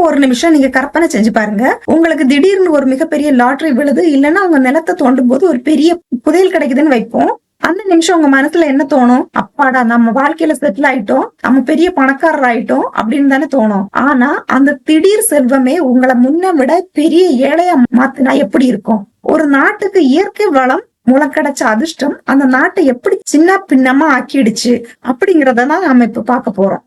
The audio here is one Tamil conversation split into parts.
ஒரு நிமிஷம் நீங்க கற்பனை செஞ்சு பாருங்க. உங்களுக்கு திடீர்னு ஒரு மிகப்பெரிய லாட்டரி விழுது, இல்லன்னா உங்க நிலத்தை தோண்டும் போது ஒரு பெரிய புதையல் கிடைக்குதுன்னு வைப்போம். அந்த நிமிஷம் உங்க மனசுல என்ன தோணும்? அப்பாடா, நம்ம வாழ்க்கையில செட்டில் ஆயிட்டோம், நம்ம பெரிய பணக்காரர் ஆயிட்டோம் அப்படின்னு தானே தோணும். ஆனா அந்த திடீர் செல்வமே உங்களை முன்ன விட பெரிய ஏழையா மாத்தினா எப்படி இருக்கும்? ஒரு நாட்டுக்கு இயற்கை வளம் மூலம் கிடைச்ச அதிர்ஷ்டம் அந்த நாட்டை எப்படி சின்ன பின்னமா ஆக்கிடுச்சு அப்படிங்கறத தான் நாம இப்ப பார்க்க போறோம்.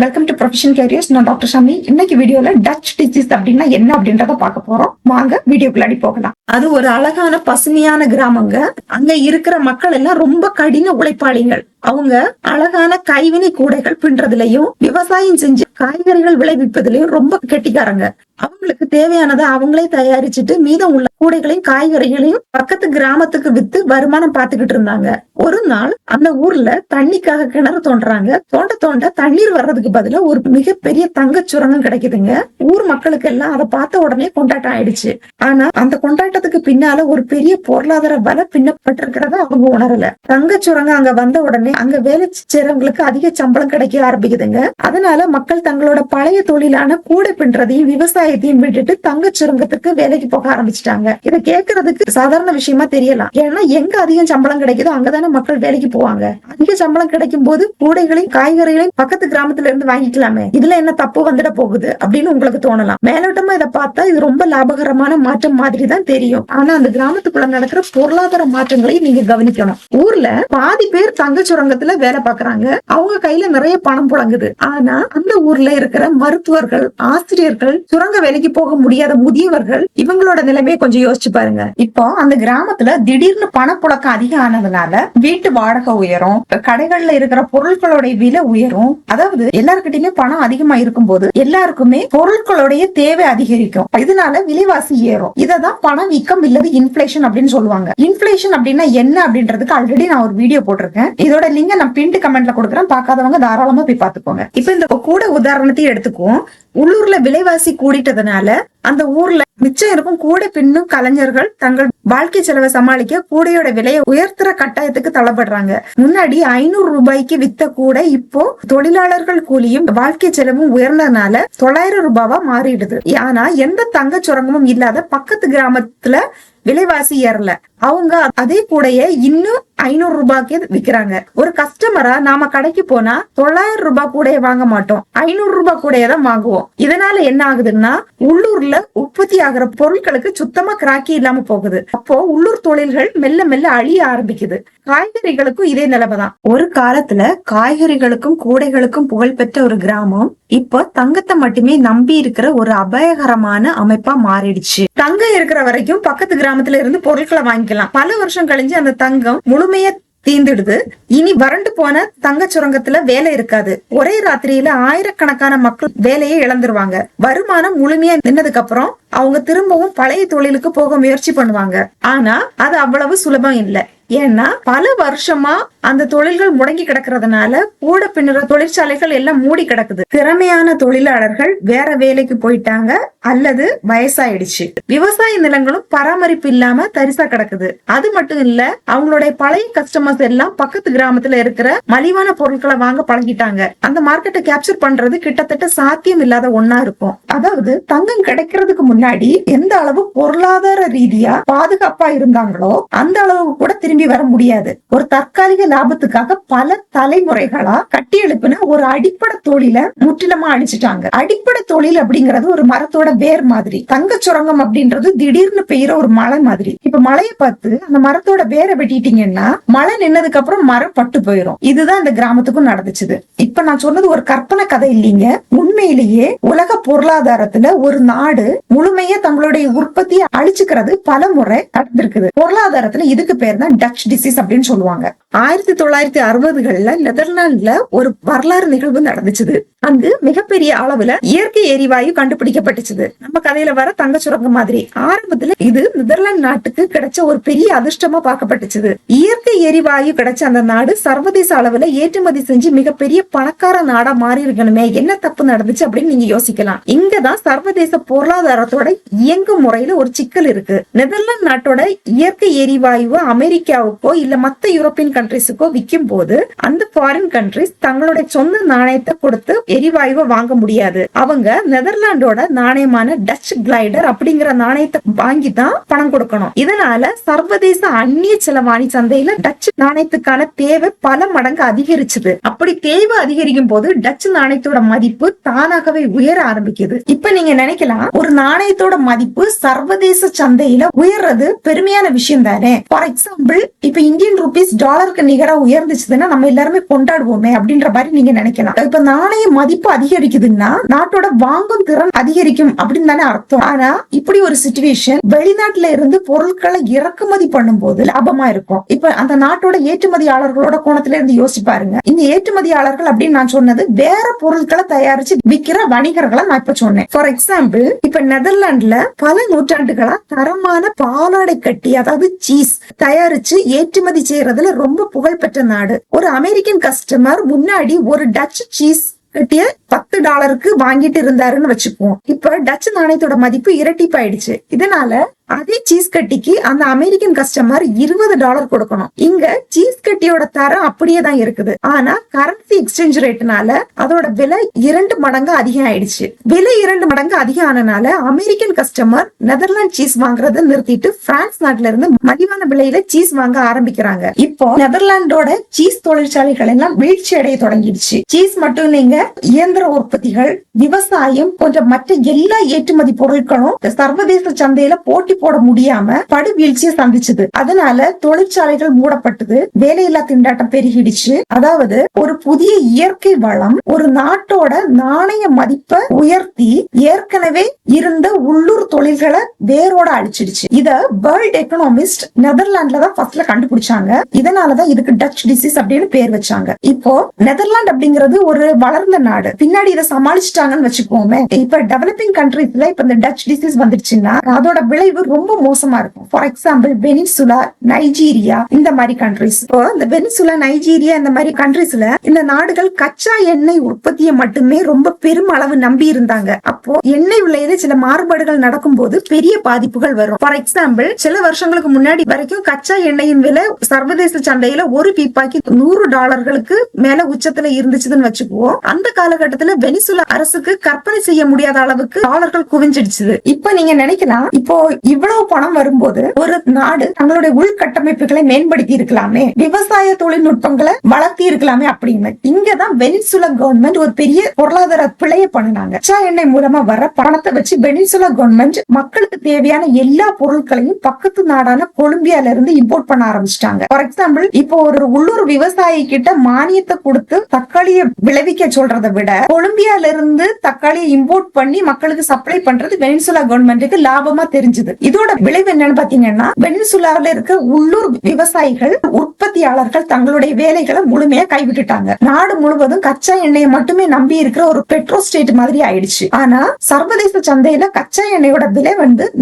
Welcome to professional careers. நான் டாக்டர் ஷமி. இன்னைக்கு வீடியோல டச் டிசீஸ் அப்படின்னா என்ன அப்படின்றத பார்க்க போறோம். வாங்க வீடியோக்குள்ளாடி போகலாம். அது ஒரு அழகான பசுமையான கிராமங்க. அங்க இருக்கிற மக்கள் எல்லாம் ரொம்ப கடின உழைப்பாளிகள். அவங்க அழகான கைவினை கூடைகள் பின்றதுலயும் விவசாயம் செஞ்சு காய்கறிகள் விளைவிப்பதிலையும் ரொம்ப கெட்டிக்காரங்க. அவங்களுக்கு தேவையானதை அவங்களே தயாரிச்சுட்டு மீதம் உள்ள கூடைகளையும் காய்கறிகளையும் பக்கத்து கிராமத்துக்கு வித்து வருமானம் பார்த்துக்கிட்டு இருந்தாங்க. ஒரு நாள் அந்த ஊர்ல தண்ணிக்காக கிணறு தோன்றாங்க. தோண்ட தோண்ட தண்ணீர் வர்றதுக்கு பதிலா ஒரு மிகப்பெரிய தங்க சுரங்கம் கிடைக்குதுங்க. ஊர் மக்களுக்கு எல்லாம் அதை பார்த்த உடனே கொண்டாட்டம் ஆயிடுச்சு. ஆனா அந்த கொண்டாட்டத்துக்கு பின்னால ஒரு பெரிய பொருளாதார வலை பின்னப்பட்டிருக்கிறத அவங்க உணரல. தங்க சுரங்கம் அங்க வந்த உடனே அங்க வேலை செய்றவங்களுக்கு அதிக சம்பளம் கிடைக்க ஆரம்பிக்குதுங்க. அதனால மக்கள் தங்களோட பழைய தொழிலான கூடை பின்றதையும் விவசாயத்தையும் விட்டுட்டு தங்க சுரங்கத்துக்கு வேலைக்கு போக ஆரம்பிச்சிட்டாங்க. இதை கேட்கறதுக்கு சாதாரண விஷயமா தெரியலாம். ஏன்னா எங்க அதிகம் சம்பளம் கிடைக்குதோ அங்கதானே மக்கள் வேலைக்கு போவாங்க. அதிக சம்பளம் கிடைக்கும் போது கூடைகளையும் காய்கறிகளையும் பக்கத்து கிராமத்துல இருந்து வாங்கிக்கலாமே, இதுல என்ன தப்பு வந்துட போகுது அப்படின்னு உங்களுக்கு தோணலாம். மேலோட்டமா இதை பார்த்தா இது ரொம்ப லாபகரமான மாற்றம் மாதிரி தான் தெரியும். ஆனா அந்த கிராமத்துக்குள்ள நடக்கிற பொருளாதார மாற்றங்களையும் நீங்க கவனிக்கணும். ஊர்ல பாதி பேர் தங்க சுரங்கத்துல வேலை பாக்குறாங்க. அவங்க கையில நிறைய பணம் புழங்குது. ஆனா அந்த ஊர்ல இருக்கிற மருத்துவர்கள், ஆசிரியர்கள், சுரங்க வேலைக்கு போக முடியாத முதியவர்கள், இவங்களோட நிலைமையை கொஞ்சம் யோசிச்சு பாருங்க. இப்போ அந்த கிராமத்துல திடீர்னு பணப்புழக்கம் அதிகம் ஆனதுனால வீட்டு வாடகை உயரும், கடைகள்ல இருக்கிற பொருட்களோட விலை உயரும். அதாவது எல்லாருக்கிட்டையுமே பணம் அதிகமா இருக்கும் போது எல்லாருக்குமே பொருட்களுடைய தேவை அதிகரிக்கும். இதனால விலைவாசி ஏறும். இததான் பணவீக்கம் இல்லது இன்ஃபிளேஷன் அப்படின்னு சொல்லுவாங்க. இன்ஃபிளேஷன் அப்படின்னா என்ன அப்படின்றதுக்கு ஆல்ரெடி நான் ஒரு வீடியோ போட்டிருக்கேன். இதோட லிங்க நான் பின்ட் கமெண்ட்ல கொடுக்குறேன். பார்க்காதவங்க தாராளமா போய் பாத்துக்கோங்க. இப்ப இந்த கூட உதாரணத்தையும் எடுத்துக்குவோம். உள்ளூர்ல விலைவாசி கூடிட்டதுனால அந்த ஊர்ல மிச்சம் இருக்கும் கூடை பின்னும் கலைஞர்கள் தங்கள் வாழ்க்கை செலவை சமாளிக்க கூடையோட விலையை உயர்த்துற கட்டாயத்துக்கு தள்ளப்படுறாங்க. முன்னாடி 500 ரூபாய்க்கு வித்த கூடை இப்போ தொழிலாளர்கள் கூலியும் வாழ்க்கை செலவும் உயர்ந்ததுனால 900 ரூபாவா மாறிடுது. ஆனா எந்த தங்க சுரங்கமும் இல்லாத பக்கத்து கிராமத்துல விலைவாசி ஏறல. அவங்க அதே கூடைய இன்னும் 500 ரூபாய்க்கு விக்கிறாங்க. ஒரு கஸ்டமரா நாம கடைக்கு போனா 900 ரூபாய் கூடைய வாங்க மாட்டோம், 500 ரூபாய் கூடைய தான் வாங்குவோம். இதனால என்ன ஆகுதுன்னா உள்ளூர்ல உற்பத்தி ஆகிற பொருட்களுக்கு சுத்தமா கிராக்கி இல்லாம போகுது. அப்போ உள்ளூர் தொழில்கள் மெல்ல மெல்ல அழிய ஆரம்பிக்குது. காய்கறிகளுக்கும் இதே நிலைமைதான். ஒரு காலத்துல காய்கறிகளுக்கும் கூடைகளுக்கும் புகழ்பெற்ற ஒரு கிராமம் இப்போ தங்கத்தை மட்டுமே நம்பி இருக்கிற ஒரு அபாயகரமான அமைப்பா மாறிடுச்சு. தங்கம் இருக்கிற வரைக்கும் பக்கத்து கிராமத்துல இருந்து பொருட்களை வாங்கிக்கலாம். பல வருஷம் கழிஞ்சு அந்த தங்கம் முழுமையா தீந்துடுது. இனி வறண்டு போன தங்க சுரங்கத்துல வேலை இருக்காது. ஒரே ராத்திரியில ஆயிரக்கணக்கான மக்கள் வேலையை இழந்துருவாங்க. வருமானம் முழுமையா நின்னதுக்கு அப்புறம் அவங்க திரும்பவும் பழைய தொழிலுக்கு போக முயற்சி பண்ணுவாங்க. ஆனா அது அவ்வளவு சுலபம் இல்லை. ஏன்னா பல வருஷமா அந்த தொழில்கள் முடங்கி கிடக்கிறதுனால கூட பின்னுற தொழிற்சாலைகள் எல்லாம் மூடி கிடக்குது. திறமையான தொழிலாளர்கள் வேற வேலைக்கு போயிட்டாங்க அல்லது வயசாயிடுச்சு. விவசாய நிலங்களும் பராமரிப்பு இல்லாம தரிசா கிடக்குது. அது மட்டும் இல்ல, அவங்களுடைய பழைய கஸ்டமர்ஸ் எல்லாம் பக்கத்து கிராமத்துல இருக்கிற மலிவான பொருட்களை வாங்க பழகிட்டாங்க. அந்த மார்க்கெட்டை கேப்சர் பண்றது கிட்டத்தட்ட சாத்தியம் இல்லாத ஒன்னா இருக்கும். அதாவது தங்கம் கிடைக்கிறதுக்கு முன்னாடி எந்த அளவு பொருளாதார ரீதியா பாதுகாப்பா இருந்தாங்களோ அந்த அளவுக்கு கூட திரும்பி வர முடியாது. ஒரு தற்காலிக லாபத்துக்காக பல தலைமுறைகளா கட்டி எழுப்பின ஒரு அடிப்படை தொழில முற்றிலுமா அழிச்சிட்டாங்க. அடிப்படை தொழில் அப்படிங்கறது ஒரு மரத்தோட வேர் மாதிரி. தங்க சுரங்கம் அப்படின்றது திடீர்னு பெய்யற ஒரு மலை மாதிரி. இப்ப மலையை பார்த்து அந்த மரத்தோட வேரை வெட்டிட்டீங்கன்னா மழை நின்னதுக்கு அப்புறம் மரம் பட்டு போயிரும். இதுதான் இந்த கிராமத்துக்கும் நடந்துச்சு. இப்ப நான் சொன்னது ஒரு கற்பனை கதை இல்லைங்க. உண்மையிலேயே உலக பொருளாதாரத்துல ஒரு நாடு முழுமையா தங்களுடைய உற்பத்தியை அழிச்சுக்கிறது பல முறை நடந்திருக்குது. பொருளாதாரத்துல இதுக்கு பேர் தான் டச் டிசீஸ் அப்படின்னு சொல்லுவாங்க. 1960களில் நெதர்லாந்துல ஒரு வரலாறு நிகழ்வு நடந்துச்சு. அங்கு மிகப்பெரிய அளவுல இயற்கை எரிவாயு கண்டுபிடிக்கப்பட்டுச்சு. நம்ம கதையில வர தங்க சுரங்கம் மாதிரி. ஆரம்பத்துல இது நெதர்லாந்து நாட்டுக்கு கிடைச்ச ஒரு பெரிய அதிர்ஷ்டமா பார்க்கப்பட்டுச்சு. இயற்கை எரிவாயு கிடைச்ச அந்த நாடு சர்வதேச அளவுல ஏற்றுமதி செஞ்சு மிகப்பெரிய பணக்கார நாடா மாறி இருக்கணுமே, என்ன தப்பு நடந்துச்சு அப்படின்னு நீங்க யோசிக்கலாம். இங்கதான் சர்வதேச பொருளாதாரத்தோட இயங்கும் முறையில ஒரு சிக்கல் இருக்கு. நெதர்லாந்து நாட்டோட இயற்கை எரிவாயுவை அமெரிக்காவுக்கோ இல்ல மத்த யூரோப்பியன் கண்ட்ரிஸ் கண்ட்ரிஸுக்கோ விற்கும் போது அந்த ஃபாரின் கண்ட்ரிஸ் தங்களுடைய சொந்த நாணயத்தை கொடுத்து எரிவாயுவை வாங்க முடியாது. அவங்க நெதர்லாண்டோட நாணயமான டச் கிளைடர் அப்படிங்கிற நாணயத்தை வாங்கி தான் பணம் கொடுக்கணும். இதனால சர்வதேச அந்நிய செலவாணி சந்தையில டச் நாணயத்துக்கான தேவை பல மடங்கு அதிகரிச்சது. அப்படி தேவை அதிகரிக்கும் போது டச் நாணயத்தோட மதிப்பு தானாகவே உயர ஆரம்பிக்குது. இப்ப நீங்க நினைக்கலாம், ஒரு நாணயத்தோட மதிப்பு சர்வதேச சந்தையில உயர்றது பெருமையான விஷயம் தானே. ஃபார் எக்ஸாம்பிள், இப்ப இந்தியன் ரூபீஸ் டாலருக்கு நிகரா உயர்ந்துச்சுன்னா நம்ம எல்லாருமே கொண்டாடுவோமே அப்படின்ற மாதிரி நீங்க நினைக்கலாம். இப்ப நாணய மதிப்பு அதிகரிக்குதுன்னா நாட்டோட வாங்கும் திறன் அதிகரிக்கும் அப்படின்னு தானே அர்த்தம். ஆனா இப்படி ஒரு சிச்சுவேஷன் வெளிநாட்டுல இருந்து பொருட்களை இறக்குமதி பண்ணும் போது லாபமா இருக்கும். இப்ப அந்த நாட்டோட ஏற்றுமதியாளர்களோட கோணத்துல இருந்து யோசிச்சு பாருங்க. இந்த ஏற்றுமதியாளர்கள் அப்படின்னு நான் சொன்னது வேற பொருட்களை தயாரிச்சு விக்கிற வணிகர்களை நான் இப்ப சொன்னேன். ஃபார் எக்ஸாம்பிள், இப்ப நெதர்லாந்துல பல நூற்றாண்டுகளா தரமான பாலாடை கட்டி, அதாவது சீஸ் தயாரிச்சு ஏற்றுமதி செய்யறதுல ரொம்ப புகழ்பெற்ற நாடு. ஒரு அமெரிக்கன் கஸ்டமர் முன்னாடி ஒரு டச் சீஸ் கட்டிய $10 வாங்கிட்டு இருந்தாருன்னு வச்சுக்குவோம். இப்ப டச் நாணயத்தோட மதிப்பு இரட்டிப்பாயிடுச்சு. இதனால அதே சீஸ் கட்டிக்கு அந்த அமெரிக்கன் கஸ்டமர் $20 கொடுக்கணும். இங்க சீஸ் கட்டியோட தரம் அப்படியே தான் இருக்குது. ஆனா கரன்சி எக்ஸ்சேஞ்ச் ரேட்னால அதோட விலை 2 மடங்கு அதிகம் ஆயிடுச்சு. விலை 2 மடங்கு அதிகம் ஆனனால அமெரிக்கன் கஸ்டமர் நெதர்லாந்து சீஸ் வாங்குறத நிறுத்திட்டு பிரான்ஸ் நாட்டுல இருந்து மலிவான விலையில சீஸ் வாங்க ஆரம்பிக்கிறாங்க. இப்போ நெதர்லாண்டோட சீஸ் தொழிற்சாலைகள் எல்லாம் வீழ்ச்சி அடைய தொடங்கிடுச்சு. சீஸ் மட்டும் இல்லைங்க, இயந்திர உற்பத்திகள், விவசாயம் போன்ற மற்ற எல்லா ஏற்றுமதி பொருட்களும் சர்வதேச சந்தையில போட்டி போட முடியாம படு வீழ்ச்சியை சந்திச்சது. அதனால தொழிற்சாலைகள் மூடப்பட்டது, வேலையில்லா திண்டாட்டம் பெருகிடுச்சு. அதாவது ஒரு புதிய இயற்கை வளம் ஒரு நாட்டோட நாணய மதிப்பை உயர்த்தி ஏற்கனவே இருந்த உள்ளூர் தொழில்களை வேரோட அழிச்சிடுச்சு. இத வேர்ல்ட் எக்கனாமிஸ்ட் நெதர்லாந்துல தான் ஃபர்ஸ்ட்ல கண்டுபிடிச்சாங்க. இதனாலதான் இதுக்கு டச் டிசீஸ் அப்படின்னு பேர் வச்சாங்க. இப்போ நெதர்லாந்து அப்படிங்கிறது ஒரு வளர்ந்த நாடு. பின்னாடி இதை சமாளிச்சுட்டாங்கன்னு வச்சுக்கோமே. இப்ப டெவலப்பிங் கண்ட்ரீஸ்ல இப்ப இந்த டச் டிசீஸ் வந்துருச்சுன்னா அதோட விளைவு ரொம்ப மோசமா இருக்கும். ஃபார் எக்ஸாம்பிள், வெனிசுலா, நைஜீரியா இந்த மாதிரி கண்ட்ரிஸ். இப்போ இந்த வெனிசுலா, நைஜீரியா இந்த மாதிரி கண்ட்ரிஸ்ல இந்த நாடுகள் கச்சா எண்ணெய் உற்பத்தியை மட்டுமே ரொம்ப பெரும் அளவு நம்பி இருந்தாங்க. அப்போ எண்ணெய் விலையில சில மாறுபாடுகள் நடக்கும் போது பெரிய பாதிப்புகள் வரும். ஃபார் எக்ஸாம்பிள், சில வருஷங்களுக்கு முன்னாடி வரைக்கும் கச்சா எண்ணெயின் விலை சர்வதேச சந்தையில ஒரு பீப்பாய்க்கு $100 மேல உச்சத்துல இருந்துச்சுன்னு வச்சுக்குவோம். அந்த காலகட்டத்துல வெனிசுலா அரசுக்கு கற்பனை செய்ய முடியாத அளவுக்கு டாலர்கள் குவிஞ்சிடுச்சு. இப்ப நீங்க நினைக்கலாம், இப்போ இவ்வளவு பணம் வரும்போது ஒரு நாடு தங்களுடைய உள்கட்டமைப்புகளை மேம்படுத்தி இருக்கலாமே, விவசாய தொழில்நுட்பங்களை வளர்த்தி இருக்கலாமே அப்படின்னு. இங்கதான் வெனிசுலா கவர்மெண்ட் ஒரு பெரிய பொருளாதார பிழைய பண்ணினாங்க. கச்சா எண்ணெய் மூலமா வர பணத்தை வச்சு வெனிசுலா கவர்மெண்ட் மக்களுக்கு தேவையான எல்லா பொருட்களையும் பக்கத்து நாடான கொலம்பியால இருந்து இம்போர்ட் பண்ண ஆரம்பிச்சிட்டாங்க. ஃபார் எக்ஸாம்பிள், இப்போ ஒரு உள்ளூர் விவசாயி கிட்ட மானியத்தை கொடுத்து தக்காளியை விளைவிக்க சொல்றதை விட கொலம்பியால இருந்து தக்காளியை இம்போர்ட் பண்ணி மக்களுக்கு சப்ளை பண்றது வெனிசுலா கவர்மெண்ட்டுக்கு லாபமா தெரிஞ்சது. இதோட விளைவு என்னன்னு பாத்தீங்கன்னா, வெனிசுலாவில் இருக்க உள்ளூர் விவசாயிகள், உற்பத்தியாளர்கள் தங்களுடைய வேலைகளை முழுமையா கைவிட்டுட்டாங்க. நாடு முழுவதும் கச்சா எண்ணெயை மட்டுமே நம்பி இருக்கிற ஒரு பெட்ரோ ஸ்டேட் மாதிரி ஆயிடுச்சு. ஆனா சர்வதேச சந்தையில கச்சா எண்ணெயோட விலை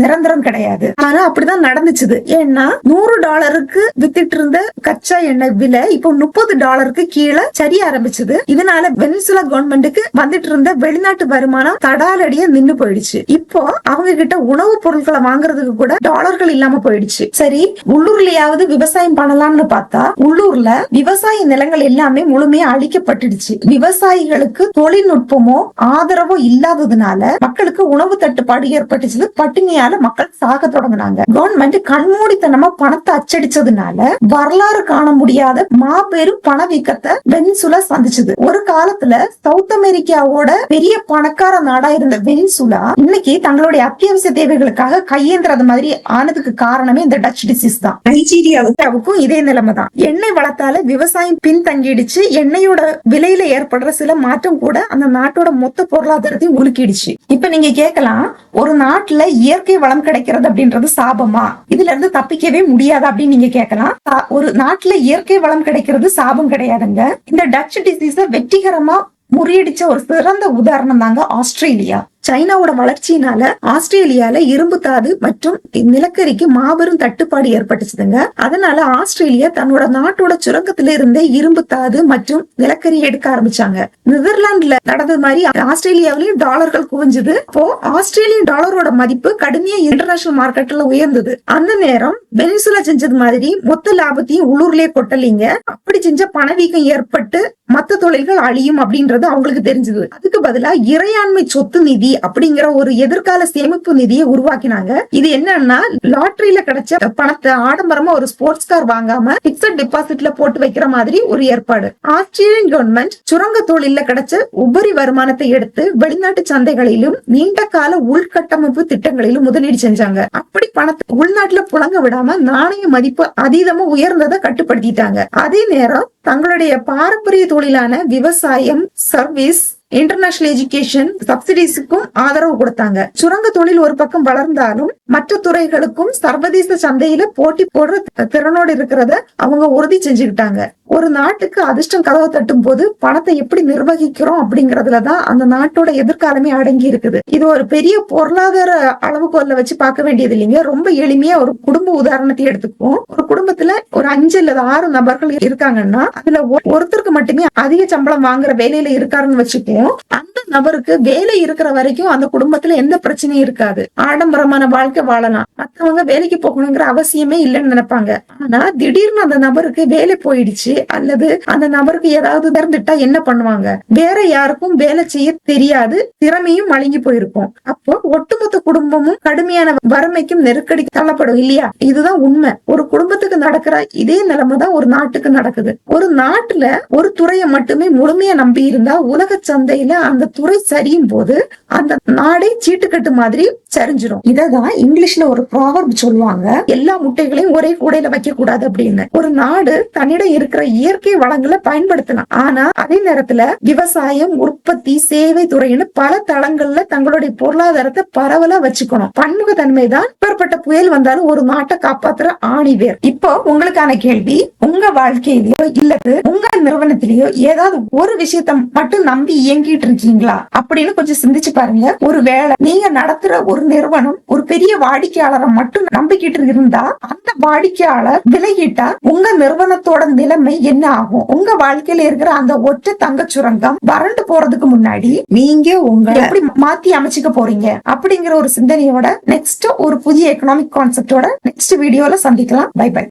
நிரந்தரம் கிடையாது. ஆனா அப்படிதான் நடந்துச்சு. ஏன்னா $100 வித்துட்டு இருந்த கச்சா எண்ணெய் விலை இப்போ $30 கீழே சரிய ஆரம்பிச்சது. இதனால வெனிசுலா கவர்மெண்ட்டுக்கு வந்துட்டு இருந்த வெளிநாட்டு வருமானம் தடாலடியா நின்னு போயிடுச்சு. இப்போ அவங்க கிட்ட உணவு பொருட்களை வாங்குறதுக்கு கூட டாலர்கள் இல்லாம போயிடுச்சு. சரி, உள்ளூர்லயாவது விவசாயம் பண்ணலாம்னு பார்த்தா உள்ளூர்ல விவசாய நிலங்கள் எல்லாமே முழுமையா அழிக்கப்பட்டுடுச்சு. விவசாயிகளுக்கு தொழில்நுட்பமோ ஆதரவோ இல்லாததுனால மக்களுக்கு உணவு தட்டுப்பாடு ஏற்பட்டுச்சு. பட்டினியால மக்கள் சாக தொடங்கினாங்க. கவர்மெண்ட் கண்மூடித்தனமா பணத்தை அச்சடிச்சதுனால வரலாறு காண முடியாத மாபெரும் பணவீக்கத்தை வெனிசுலா சந்திச்சது. ஒரு காலத்துல சவுத் அமெரிக்காவோட பெரிய பணக்கார நாடா இருந்த வெனிசுலா இன்னைக்கு தங்களுடைய அத்தியாவசிய தேவைகளுக்காக கையேந்திரது மாதிரி ஆனதுக்கு காரணமே இந்த டச் டிசீஸ் தான். நைஜீரியாவுக்கும் இதே நிலைமை தான். எண்ணெய் வளத்தால விவசாயம் பின்தங்கிடுச்சு. எண்ணெயோட விலையில ஏற்படுற சில மாற்றம் கூட அந்த நாட்டோட மொத்த பொருளாதாரத்தையும் உலுக்கிடுச்சு. இப்ப நீங்க கேட்கலாம், ஒரு நாட்டுல இயற்கை வளம் கிடைக்கிறது அப்படின்றது சாபமா, இதுல இருந்து தப்பிக்கவே முடியாது அப்படின்னு நீங்க கேட்கலாம். ஒரு நாட்டுல இயற்கை வளம் கிடைக்கிறது சாபம் கிடையாதுங்க. இந்த டச் டிசீஸ வெற்றிகரமா முறியடிச்ச ஒரு சிறந்த உதாரணம் தாங்க ஆஸ்திரேலியா. சைனாவோட வளர்ச்சியினால ஆஸ்திரேலியால இரும்பு தாது மற்றும் நிலக்கரிக்கு மாபெரும் தட்டுப்பாடு ஏற்பட்டுச்சுதுங்க. அதனால ஆஸ்திரேலியா தன்னோட நாட்டோட சுரங்கத்தில இருந்தே இரும்பு தாது மற்றும் நிலக்கரி எடுக்க ஆரம்பிச்சாங்க. நெதர்லாந்துல நடந்தது மாதிரி ஆஸ்திரேலியாவிலையும் டாலர்கள் குவிஞ்சது. அப்போ ஆஸ்திரேலியன் டாலரோட மதிப்பு கடுமையா இன்டர்நேஷனல் மார்க்கெட்ல உயர்ந்தது. அந்த நேரம் வெனிசுலா செஞ்சது மாதிரி மொத்த லாபத்தையும் உள்ளூர்லயே கொட்டலீங்க. அப்படி செஞ்ச பணவீக்கம் ஏற்பட்டு மத்த தொழில்கள் அழியும் அப்படின்றது அவங்களுக்கு தெரிஞ்சது. அதுக்கு பதிலா இறையாண்மை சொத்து நிதி அப்படிங்கிற ஒரு எதிர்கால சேமிப்பு நிதியை உருவாக்கினாங்க. இது என்னன்னா லாட்டரியில கிடைச்ச பணத்தை ஆடம்பரமா ஒரு ஸ்போர்ட்ஸ் கார் வாங்காம பிக்ஸட் டெபாசிட்ல போட்டு வைக்கிற மாதிரி ஒரு ஏற்பாடு. ஆஸ்திரேலியன் கவர்மெண்ட் சுரங்க தொழில கிடைச்ச உபரி வருமானத்தை எடுத்து வெளிநாட்டு சந்தைகளிலும் நீண்ட கால உள்கட்டமைப்பு திட்டங்களிலும் முதலீடு செஞ்சாங்க. அப்படி பணத்தை உள்நாட்டுல புழங்க விடாம நாணய மதிப்பு அதீதமா உயர்ந்ததை கட்டுப்படுத்திட்டாங்க. அதே நேரம் தங்களுடைய பாரம்பரிய தொழிலான விவசாயம், சர்வீஸ், இன்டர்நேஷனல் எஜுகேஷன் சப்சிடிஸுக்கும் ஆதரவு கொடுத்தாங்க. சுரங்க தொழில் ஒரு பக்கம் வளர்ந்தாலும் மற்ற துறைகளுக்கும் சர்வதேச சந்தையில போட்டி போடுற திறனோடு இருக்கிறத அவங்க உறுதி செஞ்சுக்கிட்டாங்க. ஒரு நாட்டுக்கு அதிர்ஷ்டம் கதவை தட்டும் போது பணத்தை எப்படி நிர்வகிக்கிறோம் அப்படிங்கறதுலதான் அந்த நாட்டோட எதிர்காலமே அடங்கி இருக்குது. இது ஒரு பெரிய பொருளாதார அளவுகோல்ல வச்சு பார்க்க வேண்டியது இல்லைங்க. ரொம்ப எளிமையா ஒரு குடும்ப உதாரணத்தை எடுத்துக்குவோம். ஒரு குடும்பத்துல ஒரு 5 அல்லது 6 நபர்கள் இருக்காங்கன்னா அதுல ஒருத்தருக்கு மட்டுமே அதிக சம்பளம் வாங்குற வேலையில இருக்காருன்னு வச்சுக்குவோம். அந்த நபருக்கு வேலை இருக்கிற வரைக்கும் அந்த குடும்பத்துல எந்த பிரச்சனையும் இருக்காது. ஆடம்பரமான வாழ்க்கை வாழலாம். மத்தவங்க வேலைக்கு போகணுங்கிற அவசியமே இல்லைன்னு நினைப்பாங்க. ஆனா திடீர்னு அந்த நபருக்கு வேலை போயிடுச்சு அல்லது அந்த நபருக்கு ஏதாவது திறந்துட்டா என்ன பண்ணுவாங்க? வேற யாருக்கும் வேலை செய்ய தெரியாது, திறமையும் மழுங்கி போயிருக்கும். அப்போ ஒட்டுமொத்த குடும்பமும் கடுமையான வறுமைக்கும் நெருக்கடி தள்ளப்படும் இல்லையா? இதுதான் உண்மை. ஒரு குடும்பத்துக்கு நடக்கிற இதே நிலைமை தான் ஒரு நாட்டுக்கு நடக்குது. ஒரு நாட்டுல ஒரு துறையை மட்டுமே முழுமையா நம்பி இருந்தா உலக சந்தையில அந்த துறை சரியும் போது அந்த நாடே சீட்டுக்கட்டு மாதிரி சரிஞ்சிடும். இததான் இங்கிலீஷ்ல ஒரு ப்ராவர்ப் சொல்லுவாங்க, எல்லா முட்டைகளையும் ஒரே கூடையில வைக்க கூடாது அப்படின்னு. ஒரு நாடு தன்னிடம் இருக்கிற இயற்கை வளங்களை பயன்படுத்தலாம். ஆனா அதே நேரத்துல விவசாயம், உற்பத்தி, சேவை துறைன்னு பல தளங்கள்ல தங்களுடைய பொருளாதாரத்தை பரவலா வச்சுக்கணும். பன்முகத்தன்மை தான் ஏற்பட்ட புயல் வந்தாலும் ஒரு நாட்டை காப்பாத்துற ஆணிவேர். இப்போ உங்களுக்கான கேள்வி, உங்க வாழ்க்கையிலயோ இல்லது உங்க நிறுவனத்திலேயோ ஏதாவது ஒரு விஷயத்த மட்டும் நம்பி இயங்கிட்டு இருக்கீங்களா அப்படின்னு கொஞ்சம் சிந்திச்சு பாருங்க. ஒருவேளை நீங்க நடத்துற ஒரு நிறுவனம் ஒரு பெரிய வாடிக்கையாளரை மட்டும் நம்பிக்கிட்டு இருந்தா அந்த வாடிக்கையாளர் விலகிட்டா உங்க நிறுவனத்தோட நிலைமை என்ன ஆகும்? உங்க வாழ்க்கையில இருக்கிற அந்த ஒற்றை தங்க சுரங்கம் வறண்டு போறதுக்கு முன்னாடி நீங்க உங்களை எப்படி மாத்தி அமைச்சுக்க போறீங்க அப்படிங்கிற ஒரு சிந்தனையோட நெக்ஸ்ட் ஒரு புதிய எக்கனாமிக் கான்செப்டோட நெக்ஸ்ட் வீடியோல சந்திக்கலாம். Bye by.